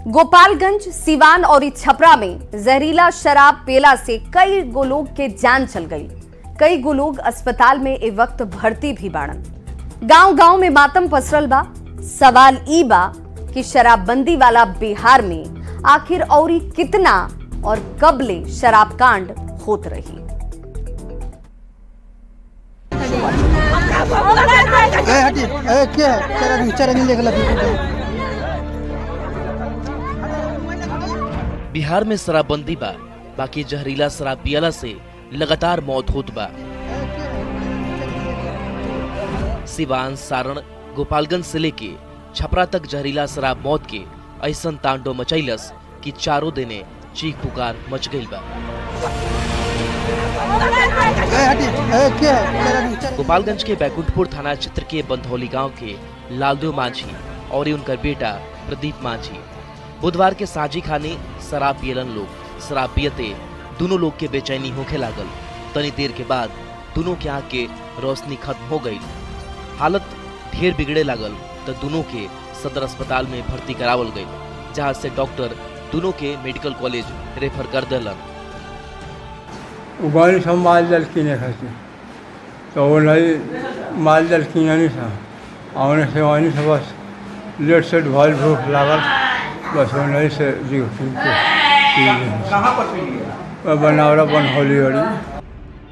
गोपालगंज, सिवान और छपरा में जहरीला शराब पेला से कई गो लोग के जान चल गई। कई गो लोग अस्पताल में ए वक्त भर्ती भी बाड़न। गांव गांव में मातम पसरल बा। सवाल ई बा कि शराबबंदी वाला बिहार में आखिर औरी कितना और कब ले शराब कांड होत रही। बिहार में शराबबंदी बा, बाकी जहरीला शराब पियला से लगातार मौत होत बा। सिवान, सारण, गोपालगंज से लेके छपरा तक जहरीला शराब मौत के ऐसन तांडव मचैलस कि चारों दिने चीख पुकार मच गई बा। गोपालगंज के बैकुंठपुर थाना क्षेत्र के बंधौली गांव के लालदेव मांझी और उनका बेटा प्रदीप मांझी बुधवार के साझी खाने शराब पियलन लोग। शराब पियते दोनों लोग के बेचैनी होखे लागल। तनी देर के बाद दोनों के आंख के रोशनी खत्म हो गई। हालत ढेर बिगड़े लागल तो दोनों के सदर अस्पताल में भर्ती करावल गई, जहां से डॉक्टर दोनों के मेडिकल कॉलेज रेफर कर दिलन। उगानी सब माल दल किने खाती तो वो नहीं माल दल किने नहीं था आने से वानी से बस लेट से ढाल भूख लागल बस वो नहीं से बनावरा बंधौली वाली।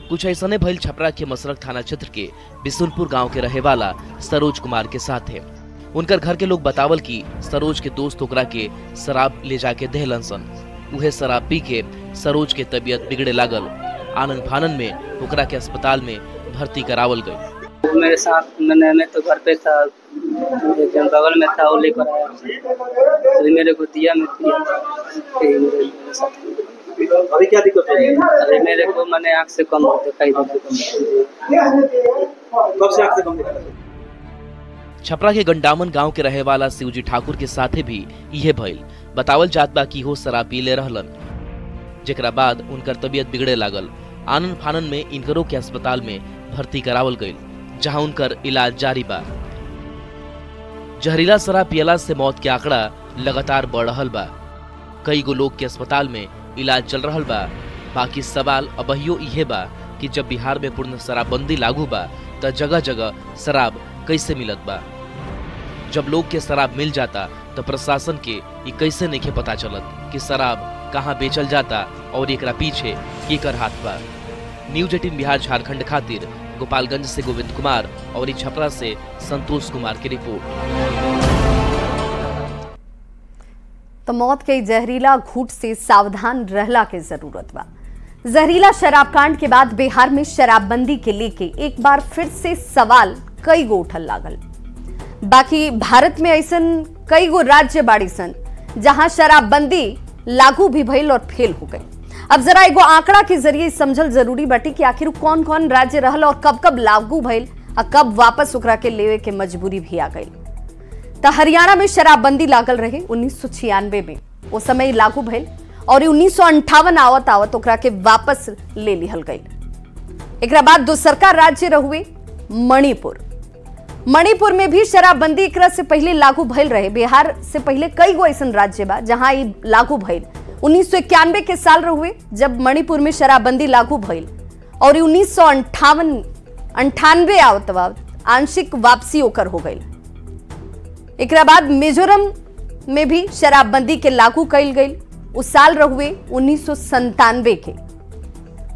कुछ ऐसा ने भइल छपरा के मसरक थाना क्षेत्र के बिशुनपुर गांव के रहे वाला सरोज कुमार के साथ है। उनकर घर के लोग बतावल कि सरोज के दोस्त ओकरा के शराब ले जाके देहलन सन। उहे शराब पी के सरोज के तबीयत बिगड़े लागल। आनंद फानन में ओकरा के अस्पताल में भर्ती करावल गई। मेरे साथ मैं तो घर पे था, बगल में था, वो लेकर आया तो मेरे को दिया, मैं पिया। अभी क्या दिक्कत है? अरे मेरे को मैंने आँख से कम दिखाई देता। कब से आँख से कम दिखाई? छपरा के गंडामन गांव के रहे वाला शिवजी ठाकुर के साथे भी यह भइल। बतावल जात बा कि हो शराब पी ले रहलन, जेकरा बाद उनकर तबीयत बिगड़े लागल। आनंद फानन में इनकरों के अस्पताल में भर्ती करावल गई, जहां उनकर इलाज जारी बा। जहरीला शराब पियला से मौत के आंकड़ा लगातार बढ़ रहल बा। कई गो लोग के अस्पताल में इलाज चल रहल बा। बाकी सवाल अबहियो इहे बा कि जब बिहार में पूर्ण शराबबंदी लागू बा त जगह जगह शराब कैसे मिलत बा। जब लोग के शराब मिल जाता तो प्रशासन के ये कैसे नहीं पता चलत कि शराब कहाँ बेचल जाता और एकरा पीछे केकर हाथ बा। न्यूज 18 बिहार झारखंड खातिर गोपालगंज से गोविंद कुमार और छपरा से संतोष कुमार की रिपोर्ट। तो मौत के जहरीला घूंट से सावधान रहला के जरूरत बा। जहरीला शराब कांड के बाद बिहार में शराबबंदी के लेके एक बार फिर से सवाल कई गो उठल लागल। बाकी भारत में ऐसन कई गो राज्य बाड़ी सन जहां शराबबंदी लागू भी भइल और फेल हो गई। अब जरा एगो आंकड़ा के जरिए समझल जरूरी बाटी कि आखिर कौन कौन राज्य रहल और कब कब लागू भइल और कब वापस ओकरा के लेवे के मजबूरी भी आ गई। तो हरियाणा में शराबबंदी लागल रहे 1996 में, वो समय लागू भइल और 1958 आवत आवत ओकरा के वापस ले लिहल गई। एकरा बाद दूसरका राज्य रहुए मणिपुर। मणिपुर में भी शराबबंदी एकरा से पहले लागू भइल रहे। बिहार से पहले कई गो ऐसन राज्य बा जहां ये लागू भइल। 1991 के साल रहुए जब मणिपुर में शराबबंदी लागू भइल और 1998 आवत आंशिक वापसी ओकर हो गई। एकरा बाद मिजोरम में भी शराबबंदी के लागू कइल गई। उस साल रहुए 1997 के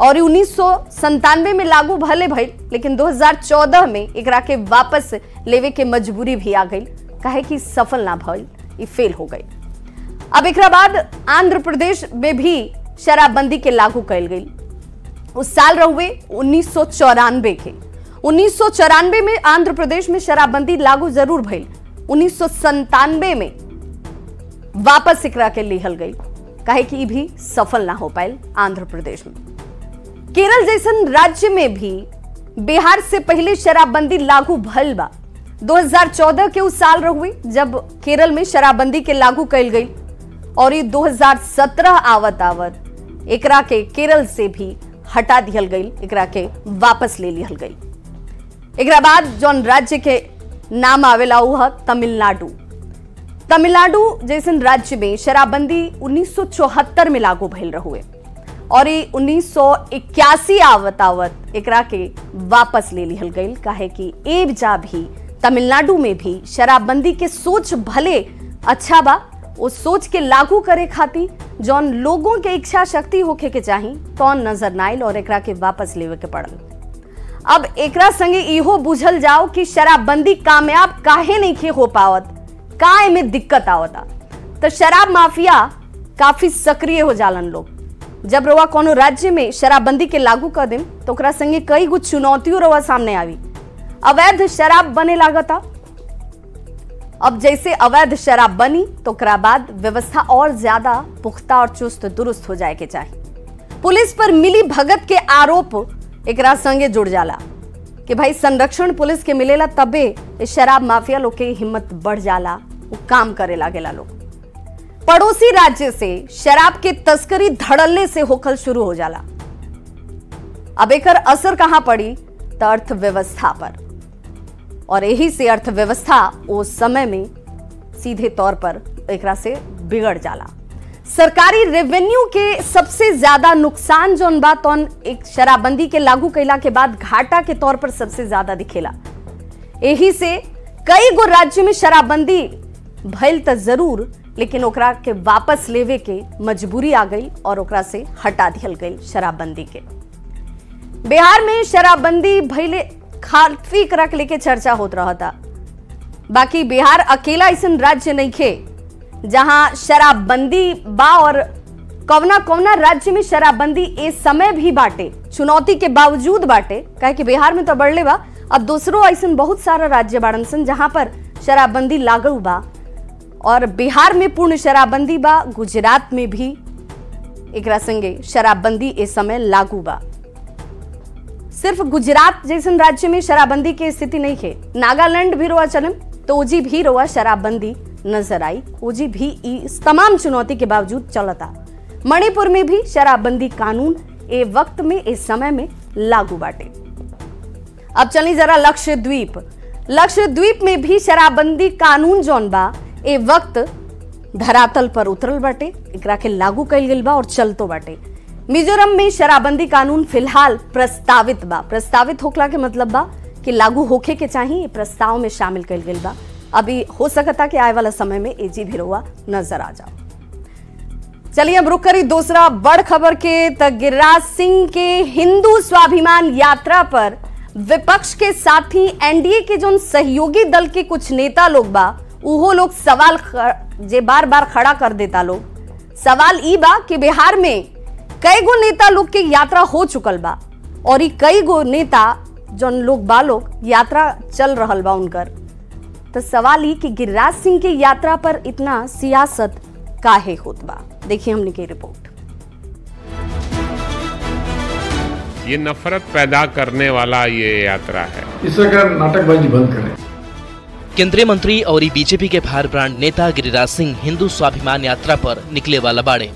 और 1997 में लागू भले भइल, लेकिन 2014 में एकरा के वापस लेवे के मजबूरी भी आ गई, काहे कि सफल ना भइल, ये फेल हो गई। अब एकरा बाद आंध्र प्रदेश में भी शराबबंदी के लागू कइल गई। उस साल रहुए 1994 के। 1994 में आंध्र प्रदेश में शराबबंदी लागू जरूर भइल। 1997 में वापस एकरा के लिहल गई, काहे कि ये भी सफल ना हो पायल आंध्र प्रदेश में। केरल जैसन राज्य में भी बिहार से पहले शराबबंदी लागू भइल बा। 2014 के उस साल रहुए जब केरल में शराबबंदी के लागू कइल गई और ये 2017 आवत एकरा के केरल से भी हटा दिहल गई, एकरा के वापस ले लिहल गई। एकरा बाद जौन राज्य के नाम आवेला उ तमिलनाडु। तमिलनाडु जैसन राज्य में शराबबंदी 1974 में लागू भइल रहुए और ये 1981 आवत एकरा के वापस ले लिहल गईल। काहे कि एब जा भी तमिलनाडु में भी शराबबंदी के सोच भले अच्छा बा, वो सोच के लागू करे खातिर जौन लोगों के इच्छा शक्ति होखे के चाही तौन नजर ना आइल और एकरा के वापस लेवे के पड़ल। अब एकरा संगे इहो बुझल जाओ कि शराबबंदी कामयाब काहे नहीं खे हो पावत, का में दिक्कत आवता। तो शराब माफिया काफी सक्रिय हो जालन लोग। जब रवा कोनो राज्य में शराबबंदी के लागू कर देम तो ओकरा संगे कई गो चुनौतियों रवा सामने आवी। अवैध शराब बने लागता। अब जैसे अवैध शराब बनी तो ओकरा बाद व्यवस्था और ज्यादा पुख्ता और चुस्त दुरुस्त हो जाए के चाहिए। पुलिस पर मिली भगत के आरोप एकरा संगे जुड़ जाला कि भाई संरक्षण पुलिस के मिलेला तबे शराब माफिया लोग के हिम्मत बढ़ जाला, वो काम करे लागेला लोग। पड़ोसी राज्य से शराब के तस्करी धड़ल्ले से होखल शुरू हो जाला। अब एकर असर कहां पड़ी तो अर्थव्यवस्था पर, और यही से अर्थव्यवस्था उस समय में सीधे तौर पर एकरा से बिगड़ जाला। सरकारी रेवेन्यू के सबसे ज्यादा नुकसान जौन बा तौन एक शराबबंदी के लागू कैला के बाद घाटा के तौर पर सबसे ज्यादा दिखेला। यही से कई गो राज्य में शराबबंदी भइल त जरूर, लेकिन ओकरा के वापस लेवे के मजबूरी आ गई और ओकरा से हटा दिहल गई शराबबंदी के। बिहार में शराबबंदी भइले काफी एकरा के लेके चर्चा होत रहा था। बाकी बिहार अकेला ऐसा राज्य नहीं खे जहां शराबबंदी बा, और कवना कवना राज्य में शराबबंदी इस समय भी बाटे, चुनौती के बावजूद बाटे। काहे कि बिहार में तो बढ़ले बा, अब दूसरों ऐसा बहुत सारा राज्य बाड़न सन जहां पर शराबबंदी लागू बा, और बिहार में पूर्ण शराबबंदी बा। गुजरात में भी एकरा संगे शराबबंदी इस समय लागू बा। सिर्फ गुजरात जैसन राज्य में शराबबंदी की स्थिति नहीं है, नागालैंड भी रोआ चलन तो ओजी भी रोआ शराबबंदी नजर आई। ओजी भी इस तमाम चुनौती के बावजूद चलता। मणिपुर में भी शराबबंदी कानून ए वक्त में इस समय में लागू बाटे। अब चलिए जरा लक्षद्वीप। लक्षद्वीप में भी शराबबंदी कानून जौन बा ए वक्त धरातल पर उतरल बाटे, एकरा के लागू कइल गइल बा और चलतो बाटे। मिजोरम में शराबबंदी कानून फिलहाल प्रस्तावित बा। प्रस्तावित होखला के मतलब बा कि लागू होखे के चाहिए, प्रस्ताव में शामिल कइल गइल बा। अभी हो सकता कि आए वाला समय में एजी भी रोआ नजर आ जाओ। चलिए अब रुक करी दूसरा बड़ खबर के। तो गिरिराज सिंह के हिंदू स्वाभिमान यात्रा पर विपक्ष के साथी एनडीए के जो सहयोगी दल के कुछ नेता लोग बा, उहो लोग सवाल जे बार बार खड़ा कर देता लोग। सवाल ई बा कि बिहार में कई गो नेता लोग के यात्रा हो चुकल बा, और ई कई गो नेता जौन लोग बा लोग यात्रा चल रहल बा उनकर। तो सवाल ही कि गिरिराज सिंह की यात्रा पर इतना सियासत काहे होत बा। देखिए हमने की रिपोर्ट। ये नफरत पैदा करने वाला ये यात्रा है, इससे क्या नाटकबाजी बंद करें। केंद्रीय मंत्री और बीजेपी के फायर ब्रांड नेता गिरिराज सिंह हिंदू स्वाभिमान यात्रा पर निकले वाला बाड़े।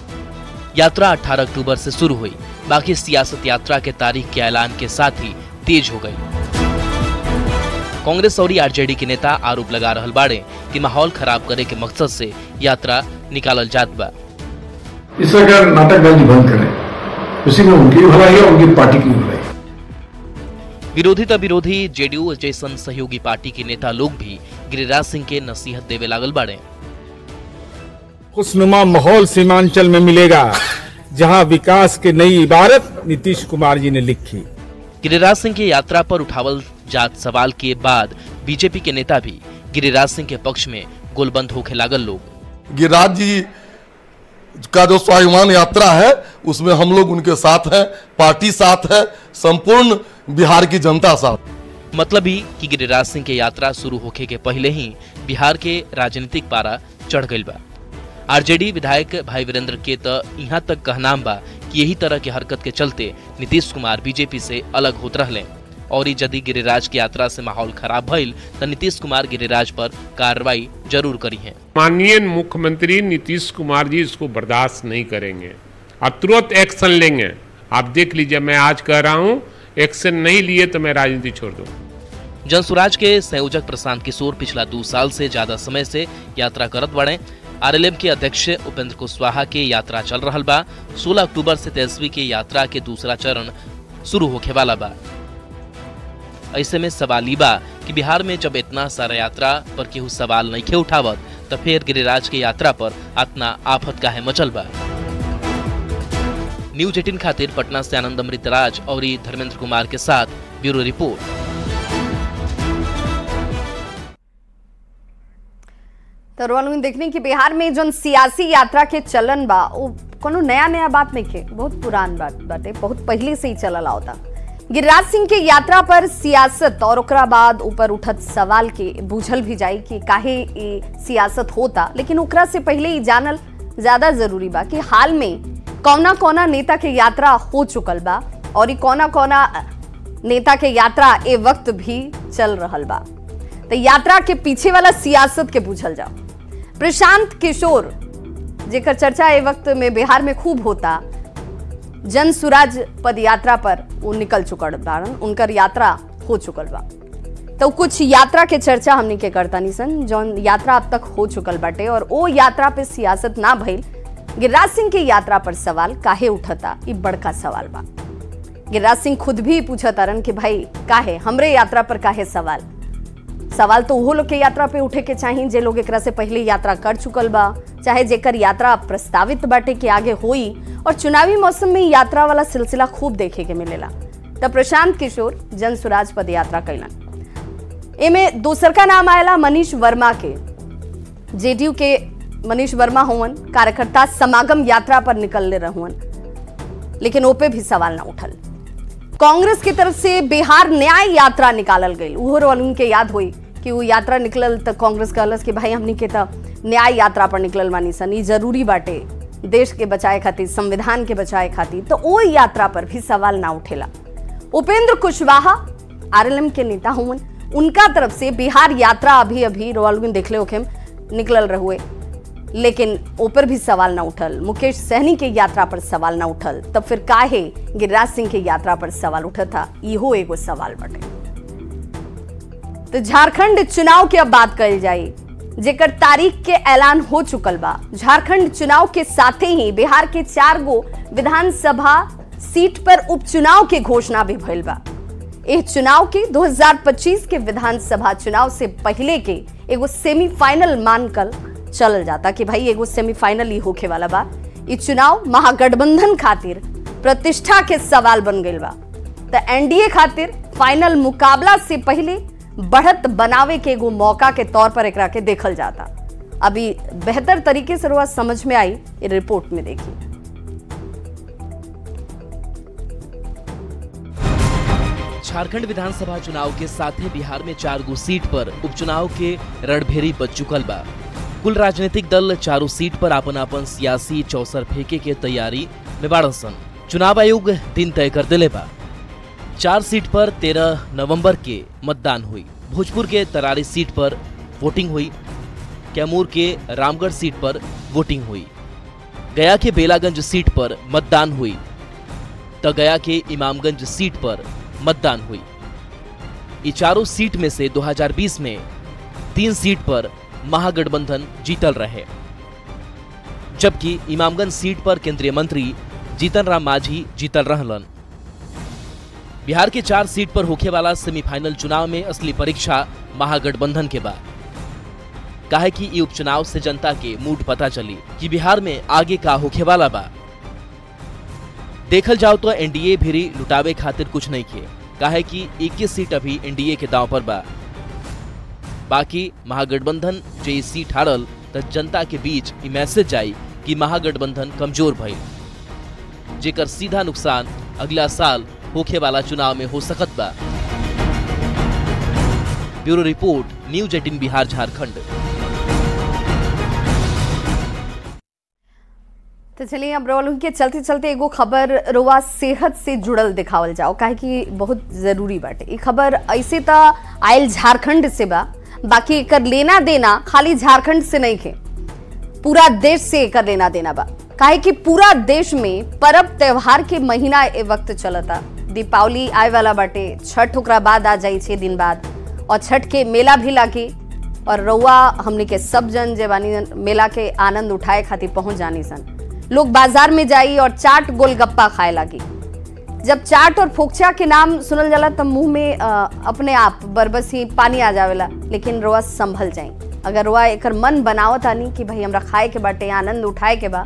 यात्रा 18 अक्टूबर से शुरू हुई। बाकी सियासत यात्रा के तारीख के ऐलान के साथ ही तेज हो गई। कांग्रेस और आरजेडी के नेता आरोप लगा रहल बाड़े कि माहौल खराब करे के मकसद से यात्रा निकालल जात बा। इससे क्या नाटकबाजी बंद करें, उसी में उनकी भलाई है, उनकी पार्टी की भलाई। विरोधी त विरोधी जेडीयू जैसन सहयोगी पार्टी के नेता लोग भी गिरिराज सिंह के नसीहत देवे लागल बाड़े। खुशनुमा माहौल सीमांचल में मिलेगा, जहां विकास की नई इबारत नीतीश कुमार जी ने लिखी। गिरिराज सिंह की यात्रा पर उठावल जात सवाल के बाद बीजेपी के नेता भी गिरिराज सिंह के पक्ष में गोलबंद होके लागल लोग। गिरिराज जी का जो स्वाभिमान यात्रा है उसमें हम लोग उनके साथ हैं, पार्टी साथ है, संपूर्ण बिहार की जनता साथ। मतलब ही कि गिरिराज सिंह के यात्रा शुरू होके के पहले ही बिहार के राजनीतिक पारा चढ़ गई बा। आरजेडी विधायक भाई वीरेंद्र के तो यहाँ तक कहनाम बा कि यही तरह की हरकत के चलते नीतीश कुमार बीजेपी से अलग होत रहले, और यदि गिरिराज की यात्रा से माहौल खराब भइल तो नीतीश कुमार गिरिराज पर कार्रवाई जरूर करी है। माननीय मुख्यमंत्री नीतीश कुमार जी इसको बर्दाश्त नहीं करेंगे और तुरंत एक्शन लेंगे। आप देख लीजिए, मैं आज कह रहा हूँ, एक्शन नहीं लिए तो मैं राजनीति छोड़ दूँ। जनसुराज के संयोजक प्रशांत किशोर पिछला 2 साल से ज्यादा समय से यात्रा करत बड़े। आरएलएम के अध्यक्ष उपेंद्र कुशवाहा के यात्रा चल रहा बा। 16 अक्टूबर से तेजस्वी के यात्रा के दूसरा चरण शुरू होखे वाला बा। ऐसे में सवाल ई बा कि बिहार में जब इतना सारा यात्रा पर केहू सवाल नहीं उठावत तो फिर गिरिराज के यात्रा पर इतना आफत काहे मचल बा। न्यूज 18 खातिर पटना से आनंद अमृतराज और धर्मेंद्र कुमार के साथ ब्यूरो रिपोर्ट। तो रोल देखने की बिहार में जो सियासी यात्रा के चलन बा वो कोनो नया बात नहीं के, बहुत पुरान बात बाटे, बहुत पहले से ही चलल आवता। गिरिराज सिंह के यात्रा पर सियासत और ओकरा बाद ऊपर उठत सवाल के बूझल भी जाई कि काहे ये सियासत होता, लेकिन ओकरा से पहले ही जानल ज्यादा जरूरी बा कि हाल में कौना नेता के यात्रा हो चुकल बा और कौना नेता के यात्रा ए वक्त भी चल रहल बा। तो यात्रा के पीछे वाला सियासत के बूझल जाओ। प्रशांत किशोर जेकर चर्चा ए वक्त में बिहार में खूब होता, जनसुराज पद यात्रा पर वो निकल चुकल बारन, उनकर यात्रा हो चुकल बा। तो कुछ यात्रा के चर्चा हमने के करता निसन जौन यात्रा अब तक हो चुकल बाटे और वो यात्रा पे सियासत ना भइल। गिरिराज सिंह की यात्रा पर सवाल काहे उठता, ये बड़का सवाल बा। गिरिराज सिंह खुद भी पूछतारन कि भाई काहे हमरे यात्रा पर काहे सवाल तो वो लोग के यात्रा पे उठे के चाहिए जे लोग एकरा से पहले यात्रा कर चुकल बा, चाहे जेकर यात्रा प्रस्तावित बाटे के आगे होई। और चुनावी मौसम में यात्रा वाला सिलसिला खूब देखे के मिलेला। तब प्रशांत किशोर जनसुराज पद यात्रा कैलन। एमे दूसर का नाम आयला मनीष वर्मा के। जेडीयू के मनीष वर्मा हुवन कार्यकर्ता समागम यात्रा पर निकलने रहुवन, लेकिन ओपे भी सवाल ना उठल। कांग्रेस की तरफ से बिहार न्याय यात्रा निकालल गई। उनके याद हुई कि वो यात्रा निकलल तो कांग्रेस कहलस कि भाई हमनी के तो न्याय यात्रा पर निकलल मानी सन, ई जरूरी बाटे देश के बचाए खातिर, संविधान के बचाए खातिर। तो वो यात्रा पर भी सवाल ना उठेला। उपेंद्र कुशवाहा आरएलएम के नेता हुवन, उनका तरफ से बिहार यात्रा अभी रोवालुन देखले होखे निकलल रहुए, लेकिन ऊपर भी सवाल ना उठल। मुकेश सहनी के यात्रा पर सवाल ना उठल, तब फिर काहे गिरिराज सिंह के यात्रा पर सवाल उठा था, इहो एगो सवाल बटे। तो झारखंड चुनाव की अब बात करी जाए, जेकर तारीख के ऐलान हो चुकल बा। झारखंड चुनाव के साथ ही बिहार के 4 गो विधानसभा सीट पर उपचुनाव के घोषणा भी भइल बा। इस चुनाव के 2025 के विधानसभा चुनाव से पहले के एगो सेमीफाइनल मानकर चल जाता कि भाई एगो सेमीफाइनल ही होखे वाला बा। ये चुनाव महागठबंधन खातिर प्रतिष्ठा के सवाल बन गई बा। तो एनडीए खातिर फाइनल मुकाबला से पहले बढ़त बनावे के एगो मौका के तौर पर एकरा के देखल जाता। अभी बेहतर तरीके से रुआ समझ में आई, ये रिपोर्ट में देखी। झारखंड विधानसभा चुनाव के साथ ही बिहार में 4 गो सीट पर उपचुनाव के रणभेरी बच चुकल बा। कुल राजनीतिक दल 4 सीट पर अपन सियासी चौसर फेंके के तैयारी में बाड़न सन। चुनाव आयोग दिन तय कर दिले बा। 4 सीट पर 13 नवंबर के मतदान हुई। भोजपुर के तरारी सीट पर वोटिंग हुई। कैमूर के रामगढ़ सीट पर वोटिंग हुई। गया के बेलागंज सीट पर मतदान हुई। तो गया के इमामगंज सीट पर मतदान हुई। ये 4 सीट में से 2020 में 3 सीट पर महागठबंधन जीतल रहे, जबकि इमामगंज सीट पर केंद्रीय मंत्री जीतन राम मांझी जीतल रहलन। बिहार के 4 सीट पर होखे वाला सेमीफाइनल चुनाव में असली परीक्षा महागठबंधन के बाद, काहे कि ये उपचुनाव से जनता के मूड पता चली कि बिहार में आगे का होखे वाला बा। देखल जाओ तो एनडीए भी लुटावे खातिर कुछ नहीं किए, काहे कि 21 सीट अभी एनडीए के दांव पर बा। बाकी महागठबंधन जे सीट हारल तो जनता के बीच ये मैसेज आई कि महागठबंधन कमजोर भइल, जेकर सीधा नुकसान अगला साल होखे वाला चुनाव में हो सकत बा। Bureau report, news 18 Bihar Jharkhand. तो चलिए अब रोल के चलते चलते एगो खबर रोवा सेहत से जुड़ल दिखावल जाओ, काहे कि बहुत जरूरी बाटे। ये खबर ऐसे तो आयल झारखंड से बा, बाकी एकर लेना देना खाली झारखंड से नहीं खे, पूरा देश से एकर लेना देना बा। काहे कि पूरा देश में पर्व त्योहार के महीना ए वक्त चलता। दीपावली आए वाला बाटे, छठ ओकरा बाद आ जाई 6 दिन बाद, और छठ के मेला भी लागी और रउआ हमने के सब जन जेबानी मेला के आनंद उठाए खातिर पहुंच जानी सन। लोग बाजार में जाई और चाट गोलगप्पा खाए लागी। जब चाट और फोकचा के नाम सुनल जाला तब मुंह में अपने आप बरबसी पानी आ जावेला। लेकिन रउआ संभल जाई, अगर रउआ एकर मन बनावत आनी कि भाई हमरा खाए के बाटे, आनंद उठाए के बा,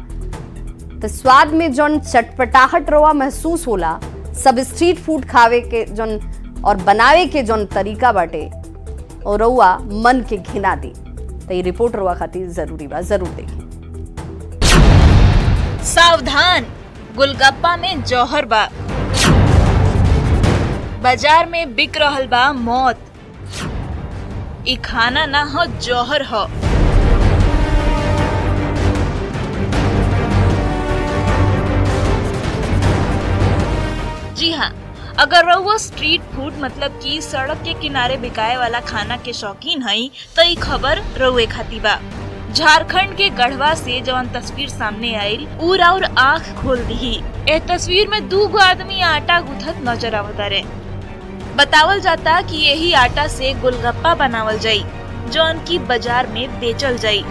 तो स्वाद में जौन चटपटाहट रउआ महसूस होला, सब स्ट्रीट फूड खावे के जौन और बनावे के जौन तरीका बाटे और रउआ मन के घिना दी। तो ये रिपोर्ट रउआ खातिर जरूरी बा, जरूर देखी। सावधान, गोलगप्पा में जौहर बा। बाजार में बिक रहल बा मौत। ई खाना ना हो, जौहर हो। जी हाँ, अगर रउआ स्ट्रीट फूड मतलब कि सड़क के किनारे बिकाए वाला खाना के शौकीन हई तो ई खबर रउए खाती बा। झारखंड के गढ़वा से जवन तस्वीर सामने आयल उ और आँख खोल दी। ए तस्वीर में 2 आदमी आटा गुथत नजर आवता रे। बतावल जाता कि यही आटा से गोलगप्पा बनावल जाई जौन की बाजार में बेचल जाई।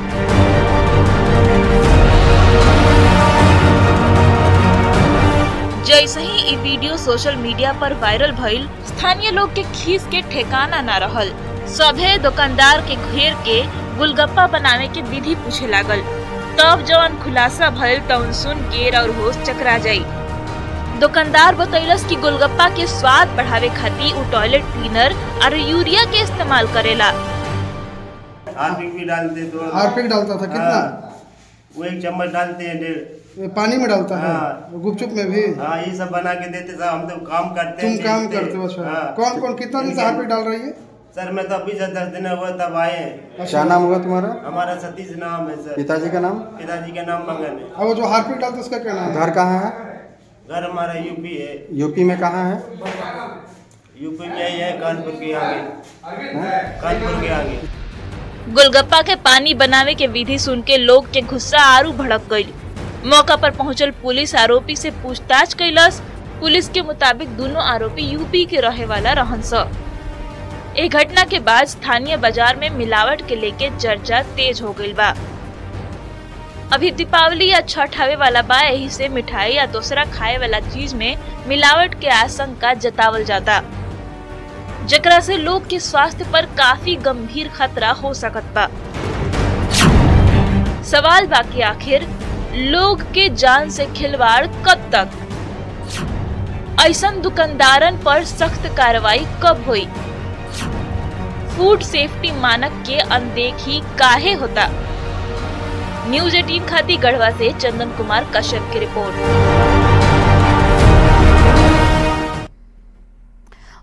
जैसे ही ये वीडियो सोशल मीडिया पर वायरल भइल, स्थानीय लोग के खीस के ठिकाना न रहल। सभे दुकानदार के घेर के गोलगप्पा बनावे के विधि पूछे लागल। तब जवन खुलासा भइल तवन सुन के और होश चकरा जाई। दुकानदार बतैलस कि गोलगप्पा के स्वाद बढ़ावे खातिर वो टॉयलेट क्लीनर और यूरिया के इस्तेमाल करेला। हार्पिक भी डालते तो हार्पिक डालता था कितना? वो 1 चम्मच डालते हैं, 1.5 पानी में डालता है। गुपचुप में भी ये सब बना के देते साहब। हम तो काम करते हैं। तुम काम करते हो? कौन कौन कितना दिन से हार्पिक डाल रही है? सर मैं तो अभी 10 दिन हुआ तब आए हैं। क्या नाम हुआ तुम्हारा? हमारा सतीश नाम है सर। पिताजी का नाम? पिताजी का नाम मंगन है। और वो जो हार्पिक डालते उसका क्या नाम है? घर कहाँ है? घर हमारा यूपी है। यूपी में कहाँ है? यूपी में यही है, कानपुर के आगे। कानपुर के आगे। गोलगप्पा के पानी बनावे के विधि सुन के लोग के गुस्सा आरू भड़क गयी। मौका पर पहुंचल पुलिस आरोपी से पूछताछ कैलस। पुलिस के मुताबिक दोनों आरोपी यूपी के रहे वाला रहन स। एक घटना के बाद स्थानीय बाजार में मिलावट के लेके चर्चा तेज हो गई बा। अभी दीपावली या छठ आवे वाला बा, यही से मिठाई या दूसरा खाए वाला चीज में मिलावट के आशंका जतावल जाता, जेकरा से लोग के स्वास्थ्य पर काफी गंभीर खतरा हो सकत बा। सवाल बा कि आखिर लोग के जान से खिलवाड़ कब तक? ऐसन दुकानदारन पर सख्त कार्रवाई कब हुई? फूड सेफ्टी मानक के अनदेखी काहे होता? न्यूज़ 18 खाती गढ़वा से चंदन कुमार कश्यप की रिपोर्ट।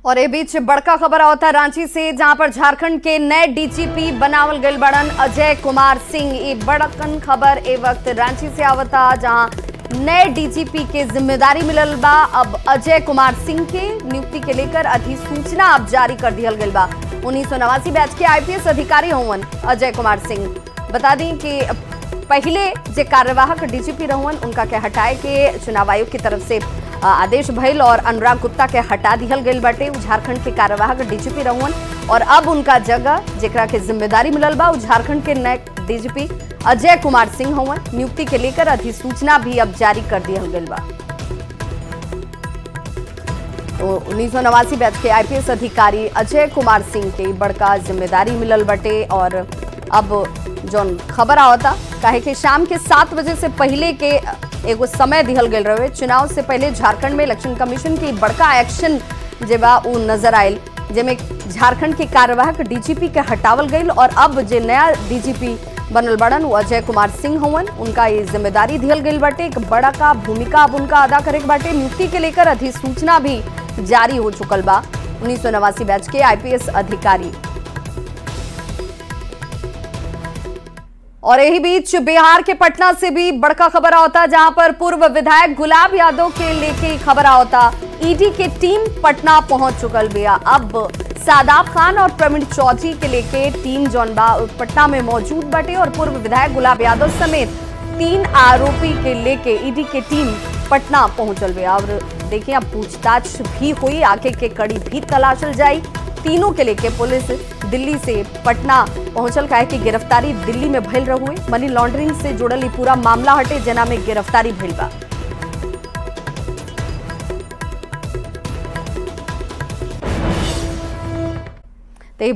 और ये बीच बड़का खबर आवता रांची से, जहां पर झारखंड के नए डीजीपी बनावल गए बड़न अजय कुमार सिंह। ये बड़कन खबर ए वक्त रांची से आवता, जहां नए डीजीपी के जिम्मेदारी मिलल बा। अब अजय कुमार सिंह के नियुक्ति के लेकर अधिसूचना अब जारी कर दिया गई बा। 1989 बैच के आईपीएस अधिकारी होवन अजय कुमार सिंह। बता दी कि पहले जो कार्यवाहक डीजीपी रहवन उनका के हटाए के चुनाव आयोग की तरफ से आदेश भइल और अनुराग गुप्ता के हटा दिहल गई बाटे। झारखंड के कार्यवाहक डीजीपी रहवन और अब उनका जगह जेकरा के जिम्मेदारी मिलल बा झारखंड के नए डीजीपी अजय कुमार सिंह होवन। नियुक्ति के लेकर अधिसूचना भी अब जारी कर दिया गई बा। तो 1989 बैच के आईपीएस अधिकारी अजय कुमार सिंह के बड़का जिम्मेदारी मिलल बटे। और अब जौन खबर आवता काहे कि शाम के 7 बजे से पहले के एगो समय दिहल गए रहे। चुनाव से पहले झारखंड में इलेक्शन कमीशन की बड़का एक्शन जेबा उ नजर आयल, जेमे झारखंड के कार्यवाहक डीजीपी के हटावल गई और अब जे नया डीजीपी बनल बड़न वो अजय कुमार सिंह होवन। उनका ये जिम्मेदारी दिहल गई बाटे, एक बड़ा का भूमिका अब उनका अदा करे बाटे। नियुक्ति के लेकर अधिसूचना भी जारी हो चुकल बा। 1989 बैच के आईपीएस अधिकारी। और यही बीच बिहार के पटना से भी बड़का खबर आता, जहां पर पूर्व विधायक गुलाब यादव के लेके खबर आता। ईडी की टीम पटना पहुंच चुकल बिया। अब सादाब खान और प्रवीण चौधरी के लेके टीम जौन बा पटना में मौजूद बाटे और पूर्व विधायक गुलाब यादव समेत 3 आरोपी के लेके ईडी की टीम पटना पहुंचल बिया। और देखिए अब पूछताछ भी हुई, आगे के कड़ी भी तलाशल जाई तीनों के लेके पुलिस दिल्ली से पटना पहुंचल काहे कि गिरफ्तारी दिल्ली में भइल रहुए। मनी लॉन्ड्रिंग से जुड़ल ई पूरा मामला हटे जना में गिरफ्तारी भइल बा।